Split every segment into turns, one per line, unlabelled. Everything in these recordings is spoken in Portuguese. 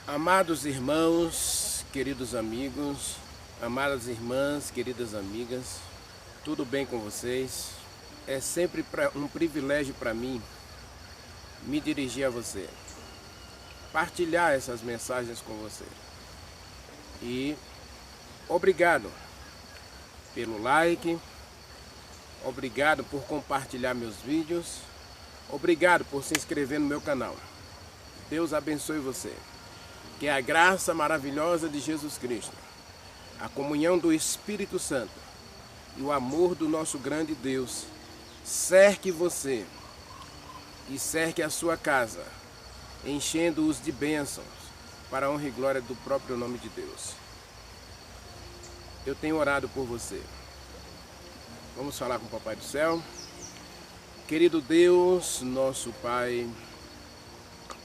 Amados irmãos, queridos amigos, amadas irmãs, queridas amigas, tudo bem com vocês? É sempre um privilégio para mim me dirigir a você, partilhar essas mensagens com você. E obrigado pelo like, obrigado por compartilhar meus vídeos, obrigado por se inscrever no meu canal. Deus abençoe você. Que a graça maravilhosa de Jesus Cristo, a comunhão do Espírito Santo e o amor do nosso grande Deus cerque você e cerque a sua casa, enchendo-os de bênçãos para a honra e glória do próprio nome de Deus. Eu tenho orado por você. Vamos falar com o Papai do Céu. Querido Deus, nosso Pai,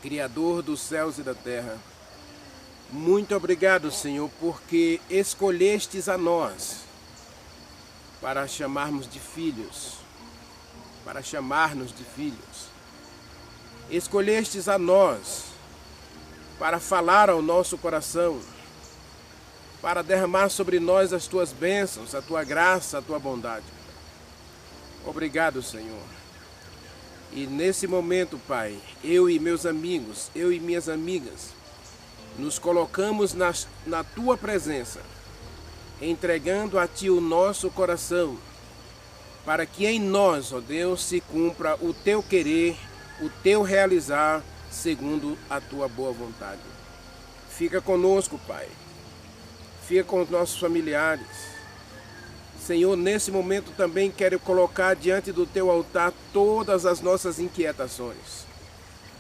Criador dos céus e da terra, muito obrigado, Senhor, porque escolhestes a nós para chamarmos de filhos, para chamar-nos de filhos. Escolhestes a nós para falar ao nosso coração, para derramar sobre nós as tuas bênçãos, a tua graça, a tua bondade. Obrigado, Senhor. E nesse momento, Pai, eu e meus amigos, eu e minhas amigas, nos colocamos na tua presença, entregando a ti o nosso coração, para que em nós, ó Deus, se cumpra o teu querer, o teu realizar, segundo a tua boa vontade. Fica conosco, Pai. Fica com os nossos familiares. Senhor, nesse momento também quero colocar diante do teu altar todas as nossas inquietações,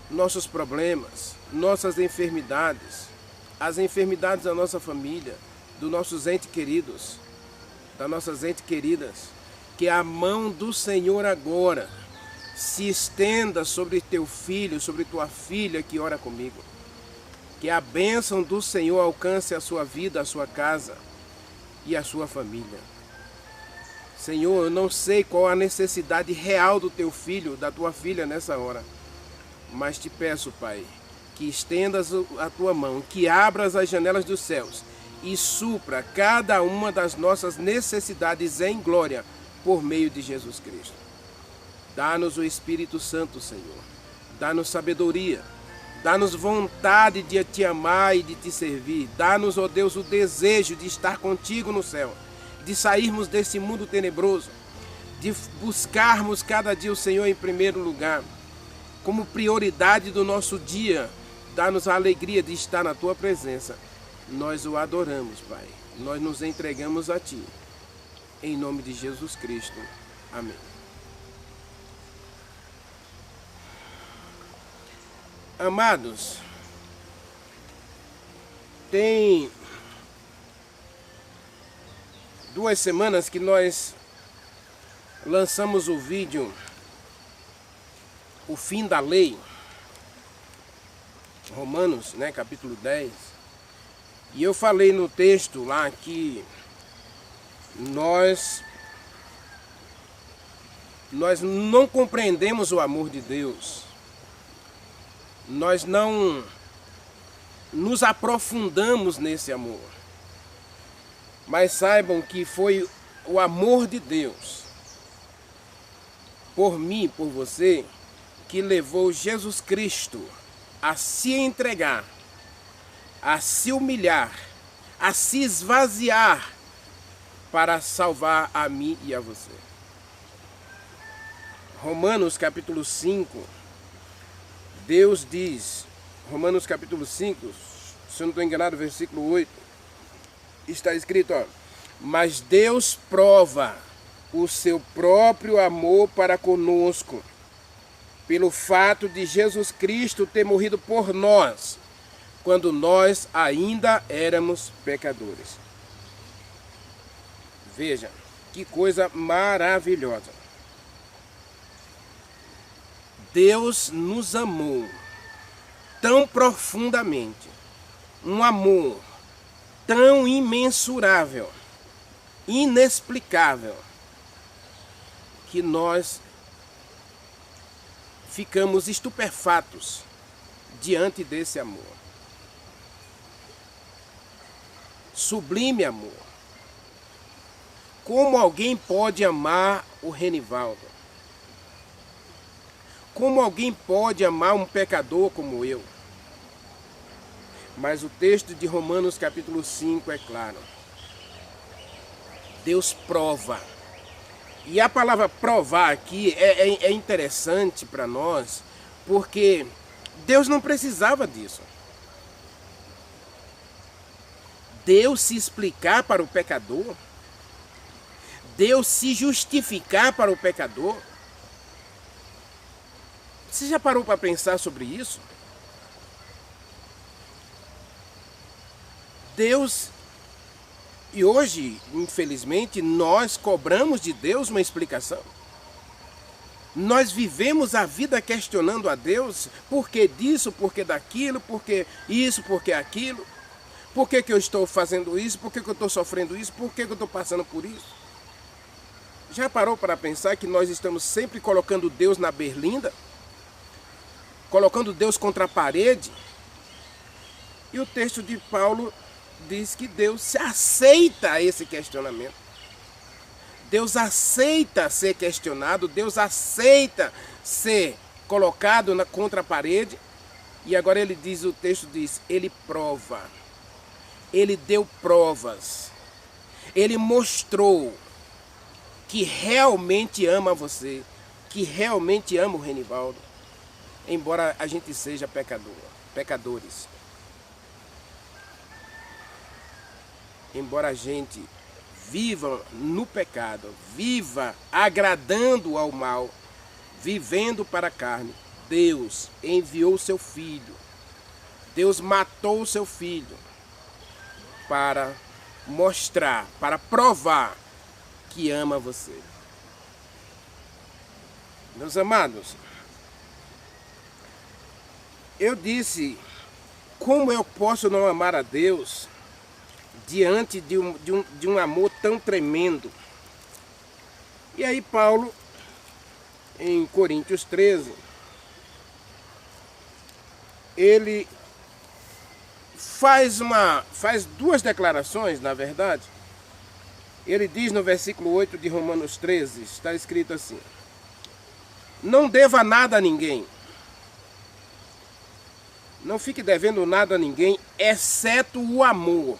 nossos problemas, nossas enfermidades, as enfermidades da nossa família, dos nossos entes queridos, das nossas entes queridas. Que a mão do Senhor agora se estenda sobre teu filho, sobre tua filha que ora comigo. Que a bênção do Senhor alcance a sua vida, a sua casa e a sua família. Senhor, eu não sei qual a necessidade real do teu filho, da tua filha nessa hora, mas te peço, Pai, que estendas a tua mão, que abras as janelas dos céus e supra cada uma das nossas necessidades em glória por meio de Jesus Cristo. Dá-nos o Espírito Santo, Senhor. Dá-nos sabedoria. Dá-nos vontade de te amar e de te servir. Dá-nos, ó Deus, o desejo de estar contigo no céu, de sairmos desse mundo tenebroso, de buscarmos cada dia o Senhor em primeiro lugar, como prioridade do nosso dia. Dá-nos a alegria de estar na tua presença. Nós o adoramos, Pai. Nós nos entregamos a ti. Em nome de Jesus Cristo. Amém. Amados, tem 2 semanas que nós lançamos o vídeo O Fim da Lei, Romanos, capítulo 10. E eu falei no texto lá que nós não compreendemos o amor de Deus. Nós não nos aprofundamos nesse amor. Mas saibam que foi o amor de Deus por mim, por você, que levou Jesus Cristo a se entregar, a se humilhar, a se esvaziar para salvar a mim e a você. Romanos capítulo 5, Deus diz, Romanos capítulo 5, se eu não estou enganado, versículo 8, está escrito, mas Deus prova o seu próprio amor para conosco, pelo fato de Jesus Cristo ter morrido por nós, quando nós ainda éramos pecadores. Veja, que coisa maravilhosa. Deus nos amou tão profundamente, um amor tão imensurável, inexplicável, que nós ficamos estupefatos diante desse amor. sublime amor. Como alguém pode amar o Renivaldo? Como alguém pode amar um pecador como eu? Mas o texto de Romanos capítulo 5 é claro. Deus prova. E a palavra provar aqui é interessante para nós, porque Deus não precisava disso. Deus se explicar para o pecador, Deus se justificar para o pecador. Você já parou para pensar sobre isso? Deus, e hoje, infelizmente, nós cobramos de Deus uma explicação. Nós vivemos a vida questionando a Deus, por que disso, por que daquilo, por que isso, por que aquilo, por que eu estou fazendo isso, por que eu estou sofrendo isso, por que eu estou passando por isso. Já parou para pensar que nós estamos sempre colocando Deus na berlinda? Colocando Deus contra a parede? E o texto de Paulo diz que Deus aceita esse questionamento. Deus aceita ser questionado, Deus aceita ser colocado contra a parede. E agora ele diz, o texto diz, ele prova. Ele deu provas. Ele mostrou que realmente ama você, que realmente ama o Renivaldo, embora a gente seja pecadores. Embora a gente viva no pecado, viva agradando ao mal, vivendo para a carne, Deus enviou o seu Filho. Deus matou o seu Filho para mostrar, para provar que ama você. Meus amados, eu disse, como eu posso não amar a Deus diante de um amor tão tremendo? E aí Paulo, em Coríntios 13, ele faz duas declarações, na verdade. Ele diz no versículo 8 de Romanos 13, está escrito assim: não deva nada a ninguém. Não fique devendo nada a ninguém, exceto o amor.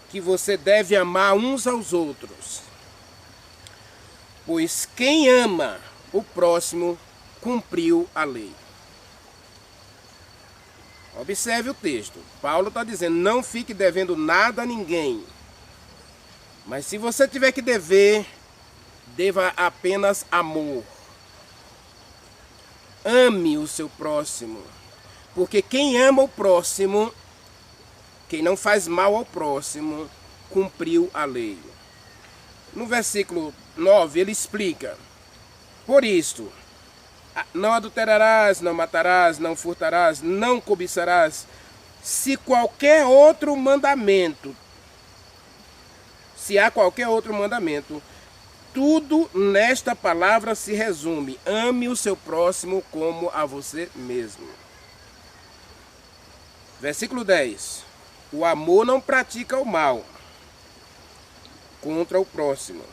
Que você deve amar uns aos outros. Pois quem ama o próximo, cumpriu a lei. Observe o texto. Paulo está dizendo, não fique devendo nada a ninguém. Mas se você tiver que dever, deva apenas amor. Ame o seu próximo. Porque quem ama o próximo, quem não faz mal ao próximo, cumpriu a lei. No versículo 9 ele explica: por isto, não adulterarás, não matarás, não furtarás, não cobiçarás. Se há qualquer outro mandamento, tudo nesta palavra se resume: ame o seu próximo como a você mesmo. Versículo 10. O amor não pratica o mal contra o próximo,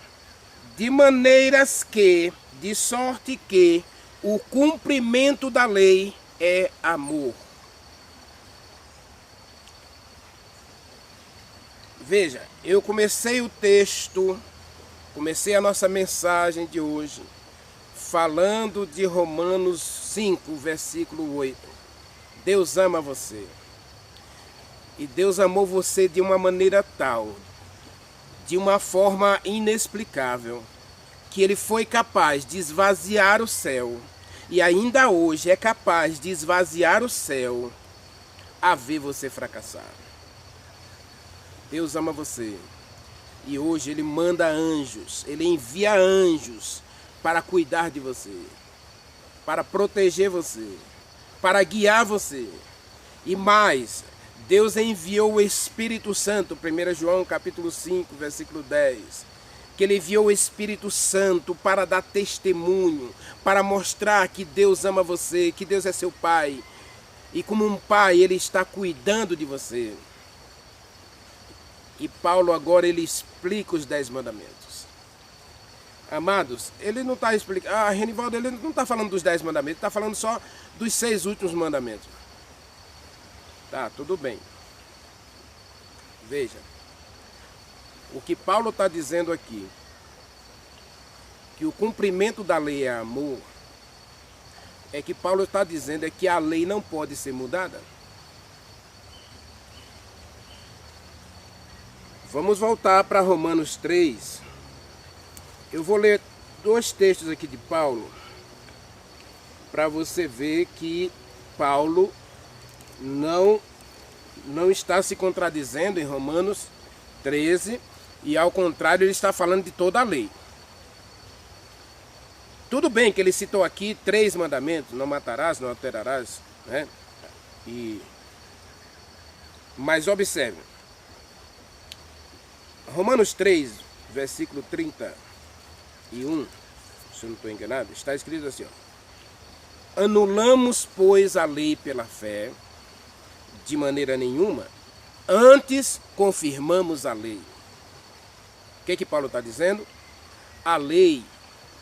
de sorte que o cumprimento da lei é amor. Veja, eu comecei a nossa mensagem de hoje, falando de Romanos 5, versículo 8. Deus ama você. E Deus amou você de uma maneira tal, de uma forma inexplicável, que Ele foi capaz de esvaziar o céu, e ainda hoje é capaz de esvaziar o céu, a ver você fracassar. Deus ama você. E hoje Ele manda anjos, Ele envia anjos para cuidar de você, para proteger você, para guiar você. E mais, Deus enviou o Espírito Santo, 1 João capítulo 5, versículo 10, que Ele enviou o Espírito Santo para dar testemunho, para mostrar que Deus ama você, que Deus é seu Pai, E como um pai, ele está cuidando de você. E Paulo agora ele explica os 10 mandamentos. Amados, ele não está explicando... Renivaldo, ele não está falando dos 10 mandamentos, ele está falando só dos 6 últimos mandamentos. Tá, tudo bem. Veja. O que Paulo está dizendo aqui, que o cumprimento da lei é amor, é que Paulo está dizendo é que a lei não pode ser mudada. Vamos voltar para Romanos 3. Eu vou ler 2 textos aqui de Paulo, para você ver que Paulo não está se contradizendo em Romanos 13, e ao contrário, ele está falando de toda a lei. Tudo bem que ele citou aqui 3 mandamentos, não matarás, não adulterarás, né? Mas observe, Romanos 3, versículo 31, se eu não estou enganado, está escrito assim, ó: anulamos, pois, a lei pela fé? De maneira nenhuma, antes confirmamos a lei. O que Paulo está dizendo? A lei,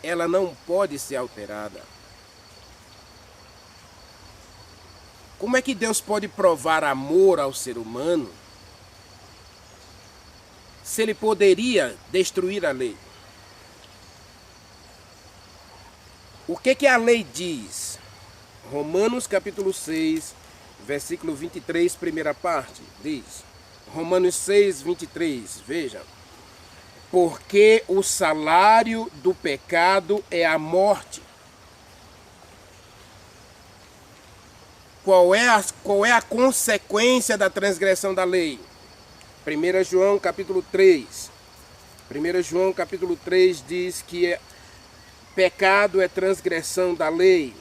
ela não pode ser alterada. Como é que Deus pode provar amor ao ser humano se ele poderia destruir a lei? O que a lei diz? Romanos capítulo 6, versículo 23, primeira parte, diz, Romanos 6, 23, veja: porque o salário do pecado é a morte. Qual é a consequência da transgressão da lei? 1 João capítulo 3. 1 João capítulo 3 diz que pecado é transgressão da lei.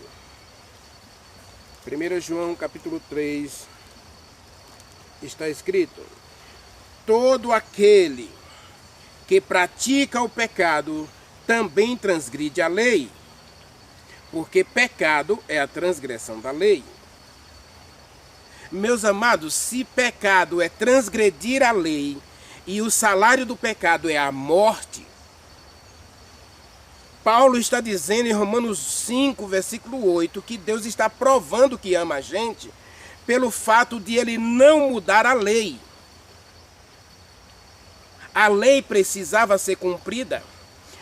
1 João capítulo 3 está escrito: todo aquele que pratica o pecado também transgride a lei, porque pecado é a transgressão da lei. Meus amados, se pecado é transgredir a lei e o salário do pecado é a morte, Paulo está dizendo em Romanos 5, versículo 8, que Deus está provando que ama a gente pelo fato de ele não mudar a lei. A lei precisava ser cumprida,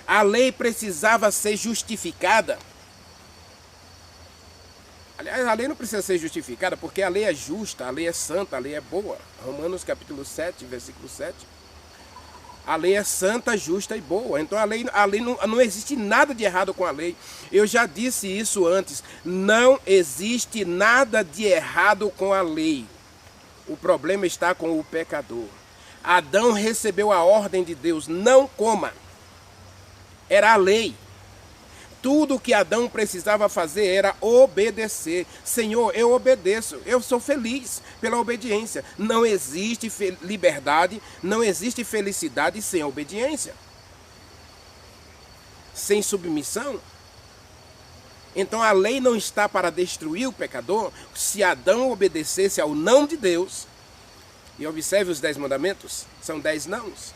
a lei precisava ser justificada. Aliás, a lei não precisa ser justificada porque a lei é justa, a lei é santa, a lei é boa. Romanos capítulo 7, versículo 7. A lei é santa, justa e boa. Então a lei não existe nada de errado com a lei. Eu já disse isso antes. Não existe nada de errado com a lei. O problema está com o pecador. Adão recebeu a ordem de Deus: não coma. Era a lei. Tudo que Adão precisava fazer era obedecer. Senhor, eu obedeço, eu sou feliz pela obediência. Não existe liberdade, não existe felicidade sem obediência. Sem submissão. Então a lei não está para destruir o pecador. Se Adão obedecesse ao não de Deus, e observe os 10 mandamentos, são 10 nãos.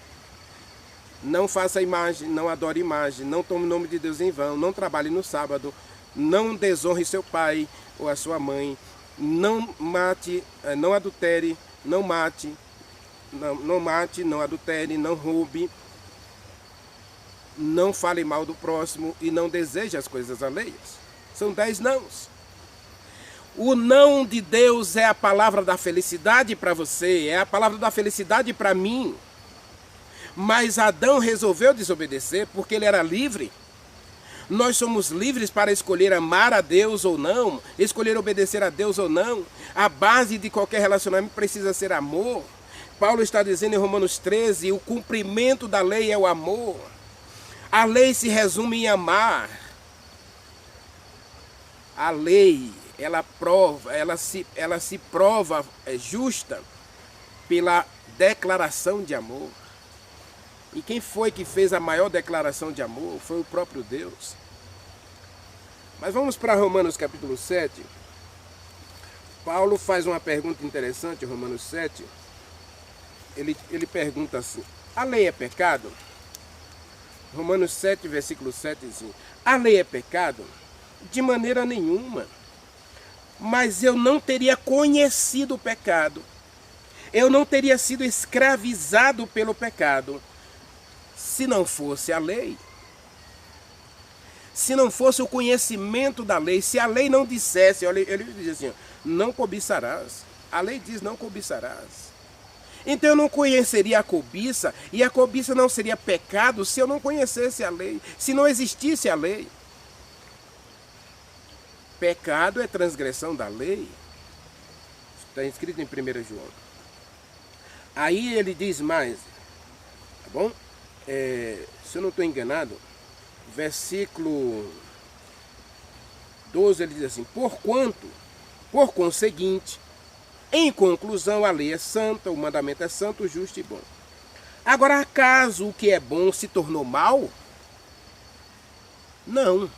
Não faça imagem, não adore imagem, não tome o nome de Deus em vão, não trabalhe no sábado, não desonre seu pai ou a sua mãe, não mate, não adultere, não mate, não adultere, não roube, não fale mal do próximo e não deseje as coisas alheias. São 10 nãos. O não de Deus é a palavra da felicidade para você, é a palavra da felicidade para mim. Mas Adão resolveu desobedecer porque ele era livre. Nós somos livres para escolher amar a Deus ou não, escolher obedecer a Deus ou não. A base de qualquer relacionamento precisa ser amor. Paulo está dizendo em Romanos 13, o cumprimento da lei é o amor. A lei se resume em amar. A lei, ela se prova justa pela declaração de amor. E quem foi que fez a maior declaração de amor? Foi o próprio Deus. Mas vamos para Romanos capítulo 7. Paulo faz uma pergunta interessante, Romanos 7. Ele pergunta assim: a lei é pecado? Romanos 7, versículo 7 diz assim: a lei é pecado? De maneira nenhuma. Mas eu não teria conhecido o pecado. Eu não teria sido escravizado pelo pecado se não fosse a lei. Se não fosse o conhecimento da lei, se a lei não dissesse, olha, ele diz assim, não cobiçarás. A lei diz não cobiçarás. Então eu não conheceria a cobiça, e a cobiça não seria pecado se eu não conhecesse a lei, se não existisse a lei. Pecado é transgressão da lei. Está escrito em 1 João. Aí ele diz mais, tá bom? Se eu não estou enganado, versículo 12 ele diz assim: por conseguinte, em conclusão, a lei é santa, o mandamento é santo, justo e bom. Agora, acaso o que é bom se tornou mal? Não.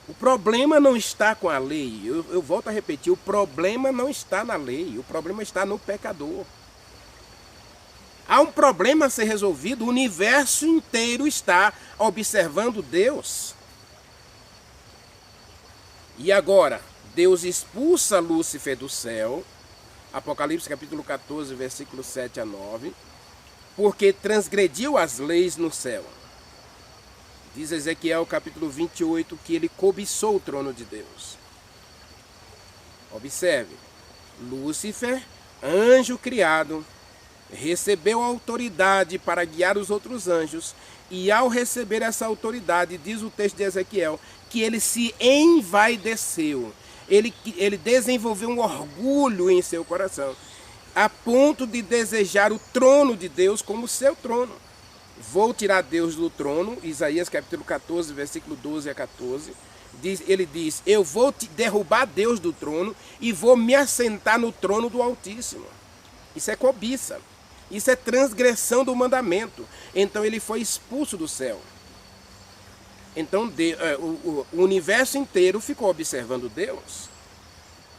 O problema não está com a lei. Eu volto a repetir, o problema não está na lei, o problema está no pecador. Há um problema a ser resolvido, o universo inteiro está observando Deus. E agora, Deus expulsa Lúcifer do céu, Apocalipse capítulo 14, versículo 7 a 9, porque transgrediu as leis no céu. Diz Ezequiel capítulo 28 que ele cobiçou o trono de Deus. Observe, Lúcifer, anjo criado, recebeu autoridade para guiar os outros anjos, e ao receber essa autoridade, diz o texto de Ezequiel, que ele se envaideceu, ele desenvolveu um orgulho em seu coração, a ponto de desejar o trono de Deus como seu trono. Vou tirar Deus do trono, Isaías capítulo 14, versículo 12 a 14, ele diz, eu vou derrubar Deus do trono e vou me assentar no trono do Altíssimo. Isso é cobiça. Isso é transgressão do mandamento. Então ele foi expulso do céu. Então o universo inteiro ficou observando Deus.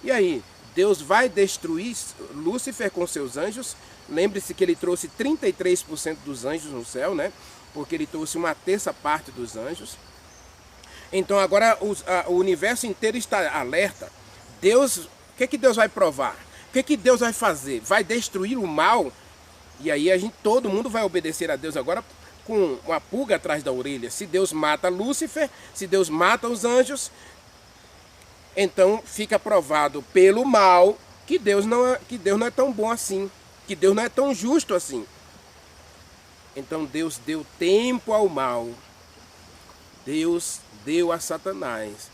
E aí, Deus vai destruir Lúcifer com seus anjos. Lembre-se que ele trouxe 33% dos anjos no céu, né? Porque ele trouxe uma terça parte dos anjos. Então agora o universo inteiro está alerta. Deus, o que Deus vai provar? O que Deus vai fazer? Vai destruir o mal? E aí todo mundo vai obedecer a Deus agora com uma pulga atrás da orelha. Se Deus mata Lúcifer, se Deus mata os anjos, então fica provado pelo mal que Deus não é tão bom assim, que Deus não é tão justo assim. Então Deus deu tempo ao mal. Deus deu a Satanás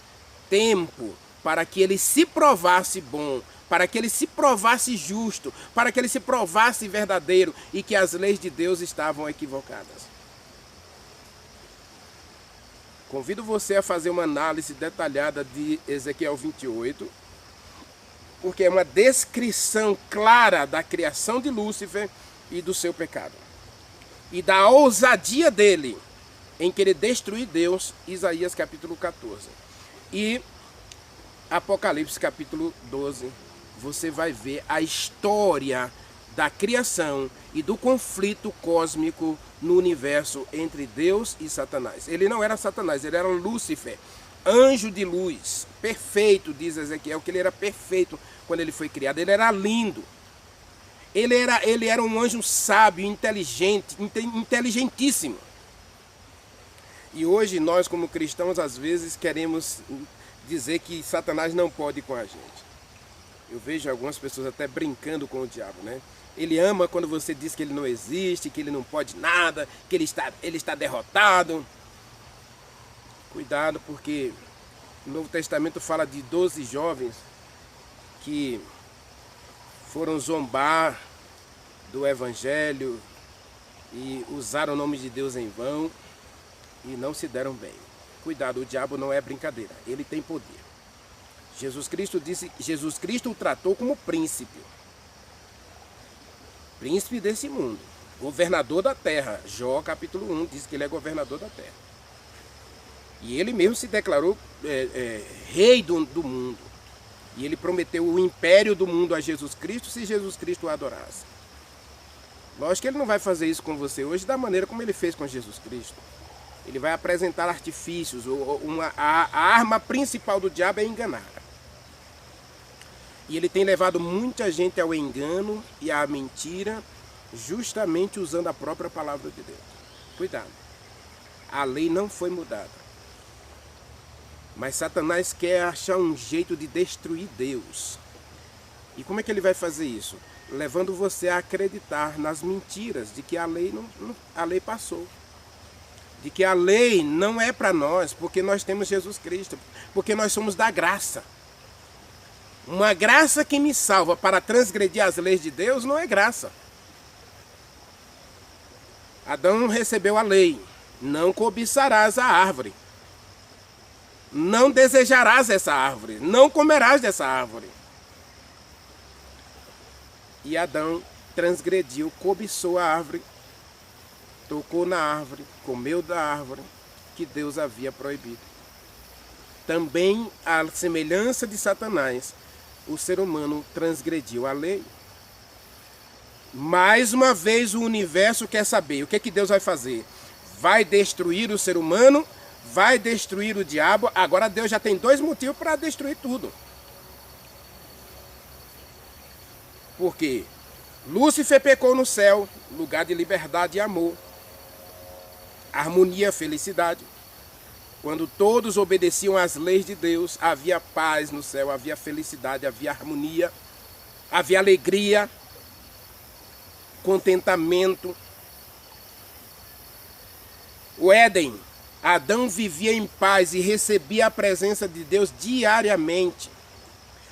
tempo para que ele se provasse bom, para que ele se provasse justo, para que ele se provasse verdadeiro e que as leis de Deus estavam equivocadas. Convido você a fazer uma análise detalhada de Ezequiel 28, porque é uma descrição clara da criação de Lúcifer e do seu pecado. E da ousadia dele em querer destruir Deus, Isaías capítulo 14. E Apocalipse capítulo 12, você vai ver a história da criação e do conflito cósmico no universo entre Deus e Satanás. Ele não era Satanás, ele era Lúcifer, anjo de luz, perfeito, diz Ezequiel, que ele era perfeito quando ele foi criado, ele era lindo. Ele era um anjo sábio, inteligente, inteligentíssimo. E hoje nós, como cristãos, às vezes queremos dizer que Satanás não pode com a gente. Eu vejo algumas pessoas até brincando com o diabo, né? Ele ama quando você diz que ele não existe, que ele não pode nada, que ele está derrotado. Cuidado, porque o Novo Testamento fala de 12 jovens que foram zombar do Evangelho e usaram o nome de Deus em vão e não se deram bem. Cuidado, o diabo não é brincadeira, ele tem poder. Jesus Cristo o tratou como príncipe desse mundo, governador da terra. Jó capítulo 1 diz que ele é governador da terra. E ele mesmo se declarou rei do mundo. E ele prometeu o império do mundo a Jesus Cristo se Jesus Cristo o adorasse. Lógico que ele não vai fazer isso com você hoje da maneira como ele fez com Jesus Cristo. Ele vai apresentar artifícios. A arma principal do diabo é enganar. E ele tem levado muita gente ao engano e à mentira, justamente usando a própria palavra de Deus. Cuidado. A lei não foi mudada. Mas Satanás quer achar um jeito de destruir Deus. E como é que ele vai fazer isso? Levando você a acreditar nas mentiras de que a lei passou. De que a lei não é para nós, porque nós temos Jesus Cristo, porque nós somos da graça. Uma graça que me salva para transgredir as leis de Deus não é graça. Adão recebeu a lei, não cobiçarás a árvore. Não desejarás essa árvore, não comerás dessa árvore. E Adão transgrediu, cobiçou a árvore, tocou na árvore, comeu da árvore que Deus havia proibido. Também, à semelhança de Satanás, o ser humano transgrediu a lei. Mais uma vez o universo quer saber o que é que Deus vai fazer. Vai destruir o ser humano, vai destruir o diabo. Agora Deus já tem 2 motivos para destruir tudo. Por quê? Lúcifer pecou no céu, lugar de liberdade e amor. Harmonia, felicidade. Quando todos obedeciam às leis de Deus, havia paz no céu, havia felicidade, havia harmonia, havia alegria, contentamento. O Éden, Adão vivia em paz e recebia a presença de Deus diariamente.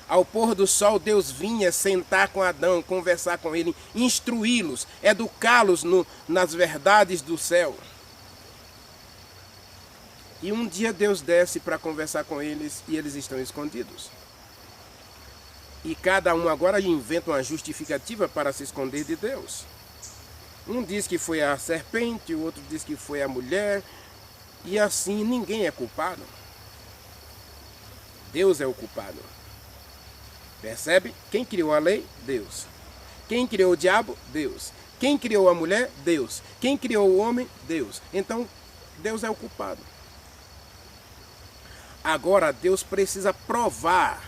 Ao pôr do sol, Deus vinha sentar com Adão, conversar com ele, instruí-los, educá-los nas verdades do céu. E um dia Deus desce para conversar com eles e eles estão escondidos. E cada um agora inventa uma justificativa para se esconder de Deus. Um diz que foi a serpente, o outro diz que foi a mulher. E assim ninguém é culpado. Deus é o culpado. Percebe? Quem criou a lei? Deus. Quem criou o diabo? Deus. Quem criou a mulher? Deus. Quem criou o homem? Deus. Então, Deus é o culpado. Agora, Deus precisa provar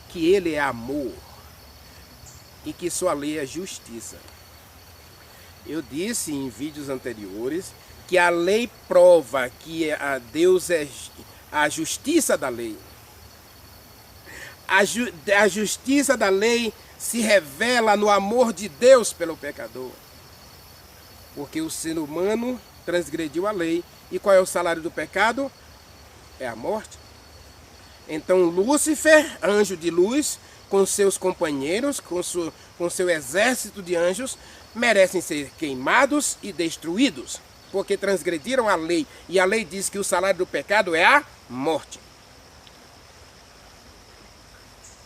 que Ele é amor e que sua lei é justiça. Eu disse em vídeos anteriores que a lei prova que a Deus é a justiça da lei. A justiça da lei se revela no amor de Deus pelo pecador. Porque o ser humano transgrediu a lei. E qual é o salário do pecado? É a morte. Então Lúcifer, anjo de luz, com seus companheiros, com seu exército de anjos, merecem ser queimados e destruídos, porque transgrediram a lei. E a lei diz que o salário do pecado é a morte.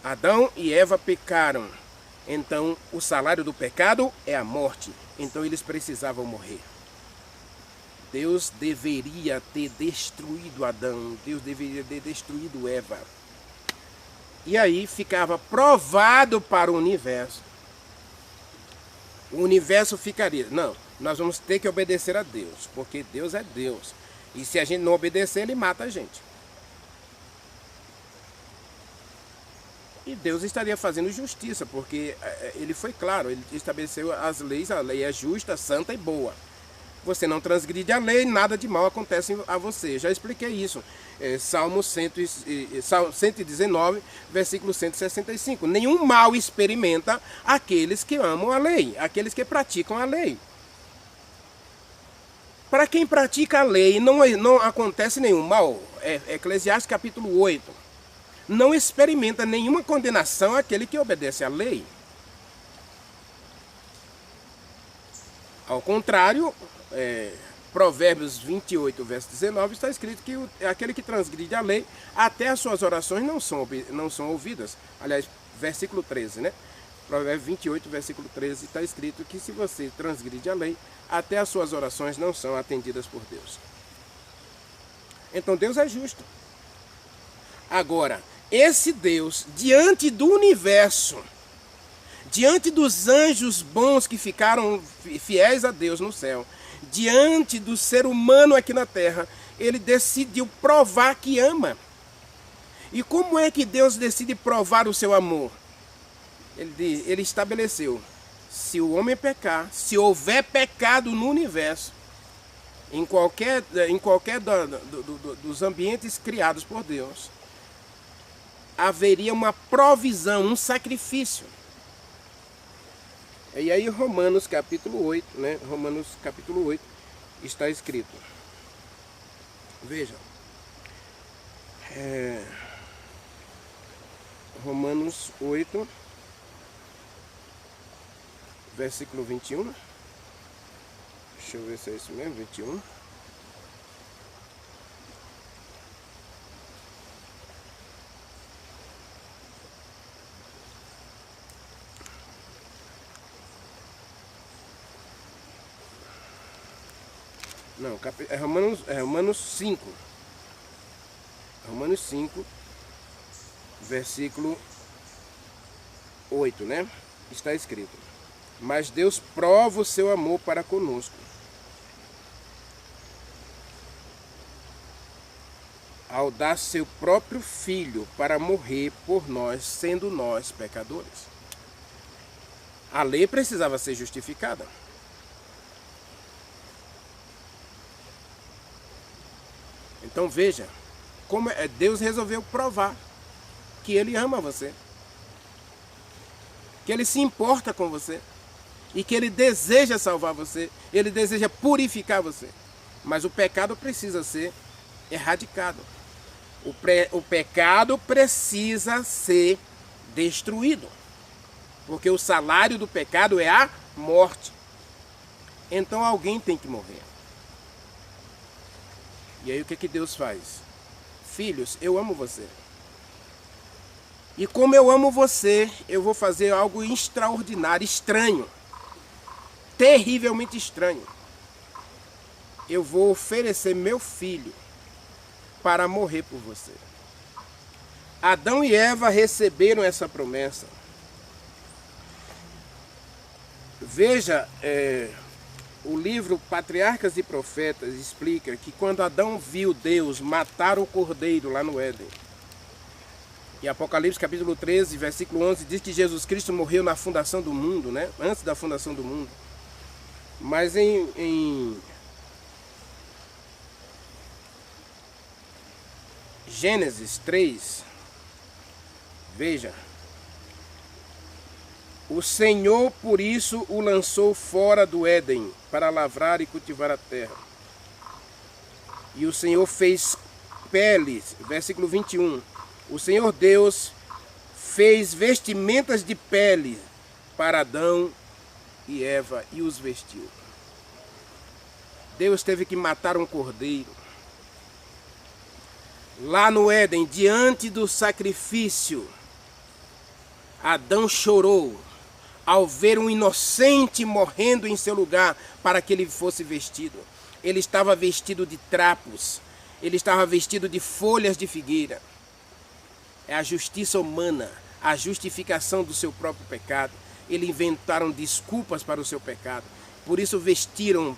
Adão e Eva pecaram. Então o salário do pecado é a morte. Então eles precisavam morrer. Deus deveria ter destruído Adão, Deus deveria ter destruído Eva. E aí ficava provado para o universo. O universo ficaria, não, nós vamos ter que obedecer a Deus, porque Deus é Deus. E se a gente não obedecer, Ele mata a gente. E Deus estaria fazendo justiça, porque Ele foi claro, Ele estabeleceu as leis, a lei é justa, santa e boa. Você não transgride a lei, nada de mal acontece a você. Já expliquei isso. Salmo 119, versículo 165. Nenhum mal experimenta aqueles que amam a lei, aqueles que praticam a lei. Para quem pratica a lei, não acontece nenhum mal. Eclesiastes capítulo 8. Não experimenta nenhuma condenação aquele que obedece à lei. Ao contrário, Provérbios 28, verso 19, está escrito que aquele que transgride a lei, até as suas orações não são ouvidas. Aliás, versículo 13, né? Provérbios 28, versículo 13, está escrito que se você transgride a lei, até as suas orações não são atendidas por Deus. Então Deus é justo. Agora, esse Deus, diante do universo, diante dos anjos bons que ficaram fiéis a Deus no céu, diante do ser humano aqui na terra, ele decidiu provar que ama. E como é que Deus decide provar o seu amor? Ele estabeleceu, se o homem pecar, se houver pecado no universo, em qualquer dos ambientes criados por Deus, haveria uma provisão, um sacrifício. E aí Romanos capítulo 8, né? Romanos capítulo 8 está escrito. Veja. Romanos 8, versículo 21. Deixa eu ver se é isso mesmo, 21. Não, é Romanos 5. Romanos 5, versículo 8, né? Está escrito: mas Deus prova o seu amor para conosco, ao dar seu próprio Filho para morrer por nós, sendo nós pecadores. A lei precisava ser justificada. Então veja, como Deus resolveu provar que Ele ama você, que Ele se importa com você e que Ele deseja salvar você, Ele deseja purificar você. Mas o pecado precisa ser erradicado. O pecado precisa ser destruído, porque o salário do pecado é a morte. Então alguém tem que morrer. E aí o que Deus faz? Filhos, eu amo você. E como eu amo você, eu vou fazer algo extraordinário, estranho. Terrivelmente estranho. Eu vou oferecer meu filho para morrer por você. Adão e Eva receberam essa promessa. Veja, o livro Patriarcas e Profetas explica que quando Adão viu Deus matar o cordeiro lá no Éden, e Apocalipse capítulo 13, versículo 11, diz que Jesus Cristo morreu na fundação do mundo, né? Antes da fundação do mundo. Mas em Gênesis 3, veja, o Senhor por isso o lançou fora do Éden para lavrar e cultivar a terra. E o Senhor fez peles, versículo 21, o Senhor Deus fez vestimentas de pele para Adão e Eva e os vestiu. Deus teve que matar um cordeiro. Lá no Éden, diante do sacrifício, Adão chorou ao ver um inocente morrendo em seu lugar para que ele fosse vestido. Ele estava vestido de trapos, ele estava vestido de folhas de figueira. É a justiça humana, a justificação do seu próprio pecado. Eles inventaram desculpas para o seu pecado. Por isso vestiram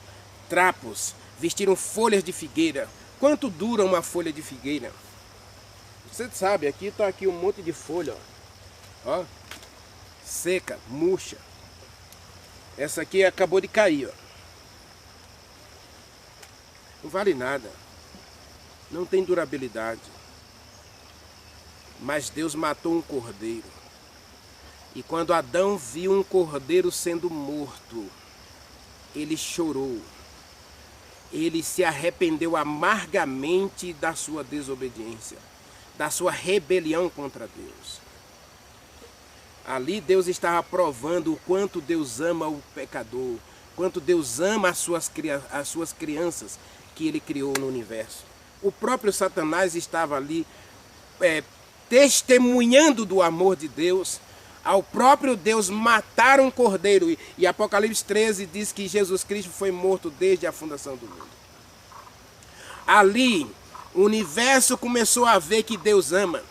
trapos, vestiram folhas de figueira. Quanto dura uma folha de figueira? Você sabe, aqui está aqui um monte de folha, ó, seca, murcha. Essa aqui acabou de cair, ó. Não vale nada, não tem durabilidade. Mas Deus matou um cordeiro. E quando Adão viu um cordeiro sendo morto, ele chorou. Ele se arrependeu amargamente da sua desobediência, da sua rebelião contra Deus. Ali Deus estava provando o quanto Deus ama o pecador, quanto Deus ama as suas crianças que Ele criou no universo. O próprio Satanás estava ali testemunhando do amor de Deus, ao próprio Deus matar um cordeiro. E Apocalipse 13 diz que Jesus Cristo foi morto desde a fundação do mundo. Ali, o universo começou a ver que Deus ama.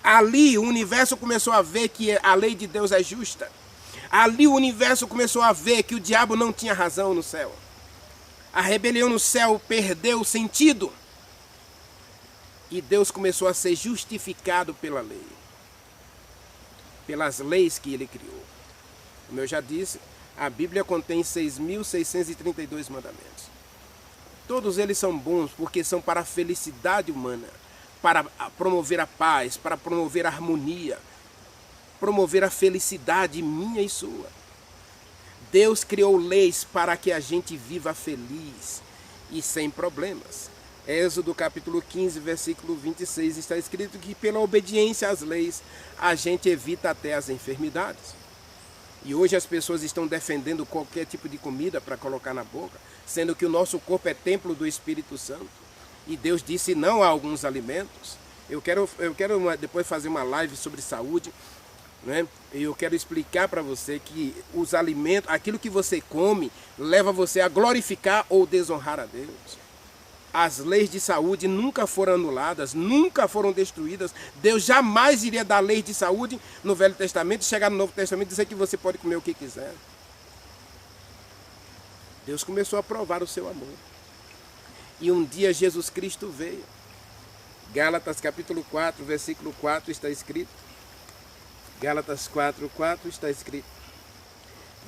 Ali o universo começou a ver que a lei de Deus é justa. Ali o universo começou a ver que o diabo não tinha razão no céu. A rebelião no céu perdeu o sentido. E Deus começou a ser justificado pela lei. Pelas leis que ele criou. Como eu já disse, a Bíblia contém 6.632 mandamentos. Todos eles são bons porque são para a felicidade humana, para promover a paz, para promover a harmonia, promover a felicidade minha e sua. Deus criou leis para que a gente viva feliz e sem problemas. Êxodo capítulo 15, versículo 26, está escrito que pela obediência às leis a gente evita até as enfermidades. E hoje as pessoas estão defendendo qualquer tipo de comida para colocar na boca, sendo que o nosso corpo é templo do Espírito Santo. E Deus disse não a alguns alimentos. Eu quero depois fazer uma live sobre saúde, né? E eu quero explicar para você que os alimentos, aquilo que você come, leva você a glorificar ou desonrar a Deus. As leis de saúde nunca foram anuladas, nunca foram destruídas. Deus jamais iria dar leis de saúde no Velho Testamento, chegar no Novo Testamento e dizer que você pode comer o que quiser. Deus começou a provar o seu amor. E um dia Jesus Cristo veio. Gálatas capítulo 4, versículo 4 está escrito. Gálatas 4, 4 está escrito.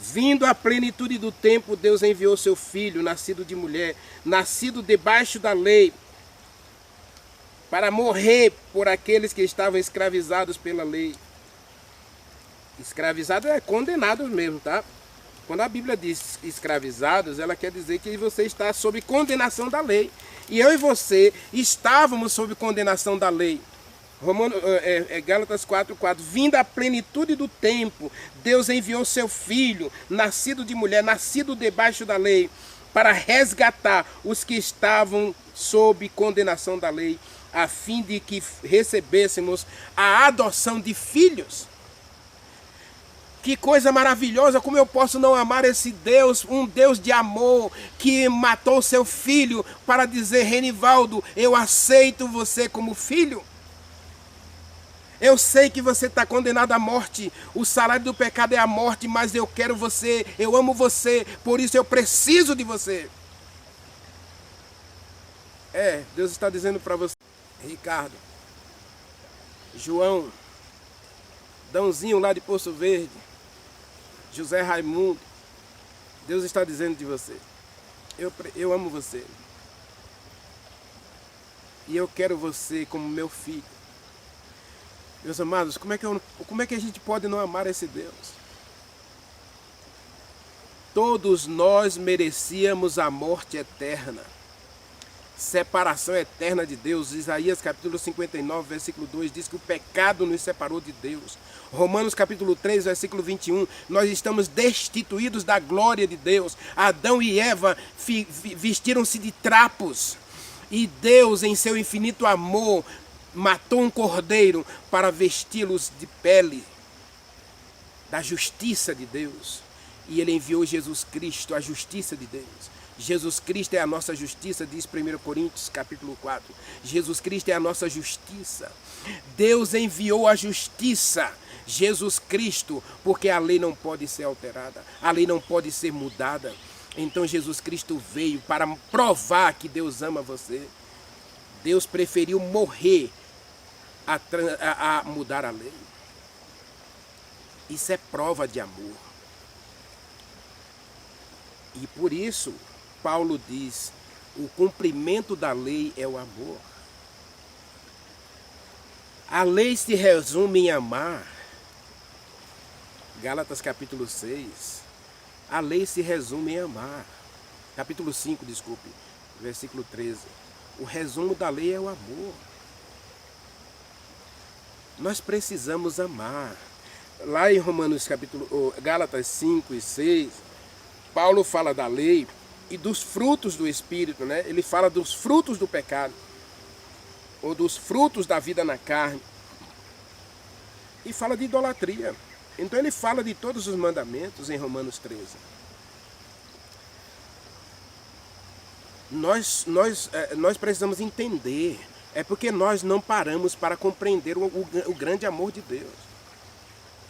Vindo à plenitude do tempo, Deus enviou seu Filho, nascido de mulher, nascido debaixo da lei, para morrer por aqueles que estavam escravizados pela lei. Escravizados é condenados mesmo, tá? Quando a Bíblia diz escravizados, ela quer dizer que você está sob condenação da lei. E eu e você estávamos sob condenação da lei. Gálatas 4:4. Vindo à plenitude do tempo, Deus enviou seu Filho, nascido de mulher, nascido debaixo da lei, para resgatar os que estavam sob condenação da lei, a fim de que recebêssemos a adoção de filhos. Que coisa maravilhosa, como eu posso não amar esse Deus, um Deus de amor, que matou seu filho para dizer: Renivaldo, eu aceito você como filho. Eu sei que você está condenado à morte, o salário do pecado é a morte, mas eu quero você, eu amo você, por isso eu preciso de você. Deus está dizendo para você, Ricardo, João, Dãozinho lá de Poço Verde, José Raimundo, Deus está dizendo de você, eu amo você. E eu quero você como meu filho. Meus amados, como é que a gente pode não amar esse Deus? Todos nós merecíamos a morte eterna. Separação eterna de Deus. Isaías capítulo 59, versículo 2 diz que o pecado nos separou de Deus. Romanos capítulo 3, versículo 21, nós estamos destituídos da glória de Deus. Adão e Eva vestiram-se de trapos. E Deus, em seu infinito amor, matou um cordeiro para vesti-los de pele da justiça de Deus. E ele enviou Jesus Cristo, a justiça de Deus. Jesus Cristo é a nossa justiça, diz 1 Coríntios capítulo 4. Jesus Cristo é a nossa justiça. Deus enviou a justiça, Jesus Cristo, porque a lei não pode ser alterada, a lei não pode ser mudada. Então Jesus Cristo veio para provar que Deus ama você. Deus preferiu morrer a mudar a lei. Isso é prova de amor. E por isso, Paulo diz, o cumprimento da lei é o amor. A lei se resume em amar. Gálatas capítulo 6. A lei se resume em amar. Capítulo 5, desculpe, versículo 13. O resumo da lei é o amor. Nós precisamos amar. Lá em Gálatas 5 e 6, Paulo fala da lei e dos frutos do Espírito, né? Ele fala dos frutos do pecado, ou dos frutos da vida na carne. E fala de idolatria. Então ele fala de todos os mandamentos em Romanos 13. Nós precisamos entender É porque nós não paramos para compreender o grande amor de Deus.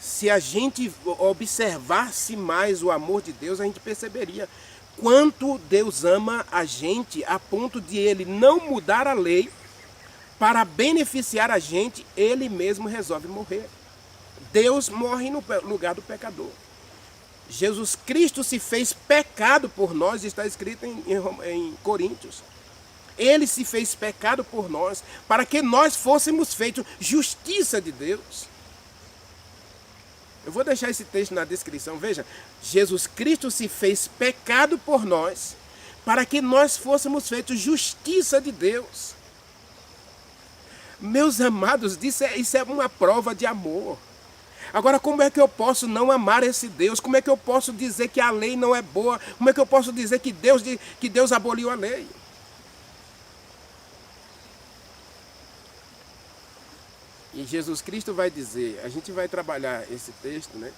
Se a gente observasse mais o amor de Deus, a gente perceberia quanto Deus ama a gente a ponto de Ele não mudar a lei para beneficiar a gente, Ele mesmo resolve morrer. Deus morre no lugar do pecador. Jesus Cristo se fez pecado por nós, está escrito em Coríntios. Ele se fez pecado por nós, para que nós fôssemos feitos justiça de Deus. Eu vou deixar esse texto na descrição, veja. Jesus Cristo se fez pecado por nós, para que nós fôssemos feitos justiça de Deus. Meus amados, isso é uma prova de amor. Agora, como é que eu posso não amar esse Deus? Como é que eu posso dizer que a lei não é boa? Como é que eu posso dizer que Deus aboliu a lei? E Jesus Cristo vai dizer, a gente vai trabalhar esse texto, né?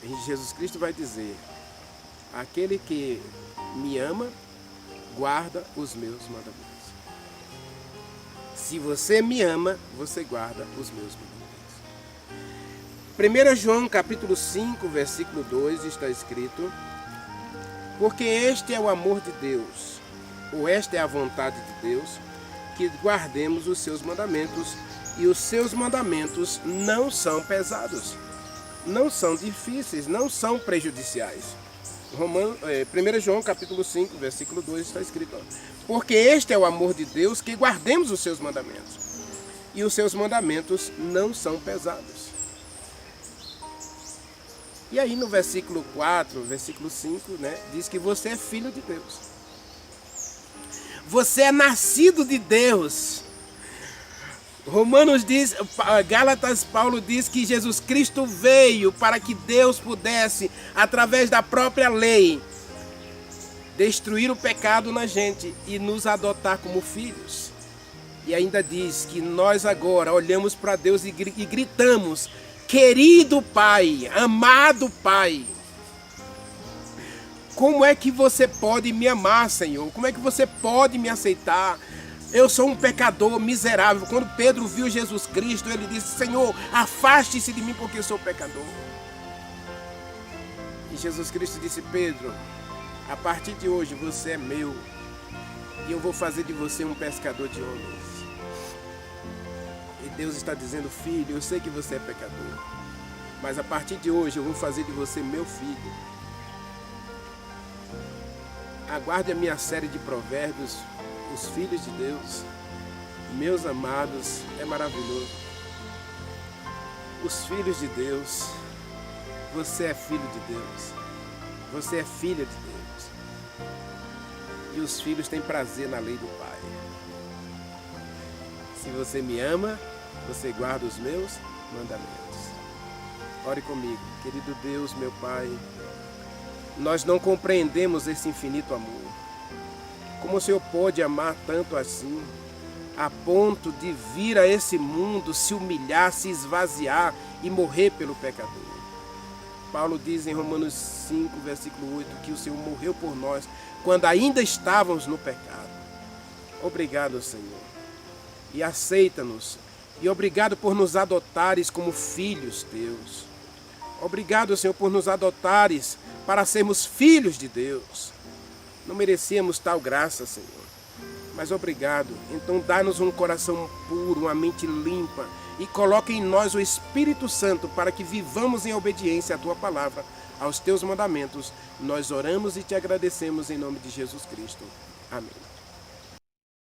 E Jesus Cristo vai dizer, aquele que me ama, guarda os meus mandamentos. Se você me ama, você guarda os meus mandamentos. 1 João capítulo 5, versículo 2 está escrito, porque este é o amor de Deus, ou esta é a vontade de Deus, que guardemos os seus mandamentos, e os seus mandamentos não são pesados, não são difíceis, não são prejudiciais. 1 João capítulo 5, versículo 2 está escrito, porque este é o amor de Deus, que guardemos os seus mandamentos, e os seus mandamentos não são pesados. E aí no versículo 4, versículo 5, né, diz que você é filho de Deus. Você é nascido de Deus. Romanos diz, Gálatas, Paulo diz que Jesus Cristo veio para que Deus pudesse, através da própria lei, destruir o pecado na gente e nos adotar como filhos. E ainda diz que nós agora olhamos para Deus e gritamos, querido Pai, amado Pai. Como é que você pode me amar, Senhor? Como é que você pode me aceitar? Eu sou um pecador miserável. Quando Pedro viu Jesus Cristo, ele disse, Senhor, afaste-se de mim porque eu sou pecador. E Jesus Cristo disse, Pedro, a partir de hoje você é meu e eu vou fazer de você um pescador de homens. E Deus está dizendo, filho, eu sei que você é pecador, mas a partir de hoje eu vou fazer de você meu filho. Aguarde a minha série de provérbios, os filhos de Deus, meus amados, é maravilhoso. Os filhos de Deus, você é filho de Deus, você é filha de Deus. E os filhos têm prazer na lei do Pai. Se você me ama, você guarda os meus mandamentos. Ore comigo, querido Deus, meu Pai. Nós não compreendemos esse infinito amor. Como o Senhor pode amar tanto assim, a ponto de vir a esse mundo, se humilhar, se esvaziar e morrer pelo pecador? Paulo diz em Romanos 5, versículo 8, que o Senhor morreu por nós quando ainda estávamos no pecado. Obrigado, Senhor, e aceita-nos. E obrigado por nos adotares como filhos teus. Obrigado, Senhor, por nos adotares para sermos filhos de Deus. Não merecíamos tal graça, Senhor, mas obrigado. Então dá-nos um coração puro, uma mente limpa e coloca em nós o Espírito Santo para que vivamos em obediência à Tua palavra, aos Teus mandamentos. Nós oramos e Te agradecemos em nome de Jesus Cristo. Amém.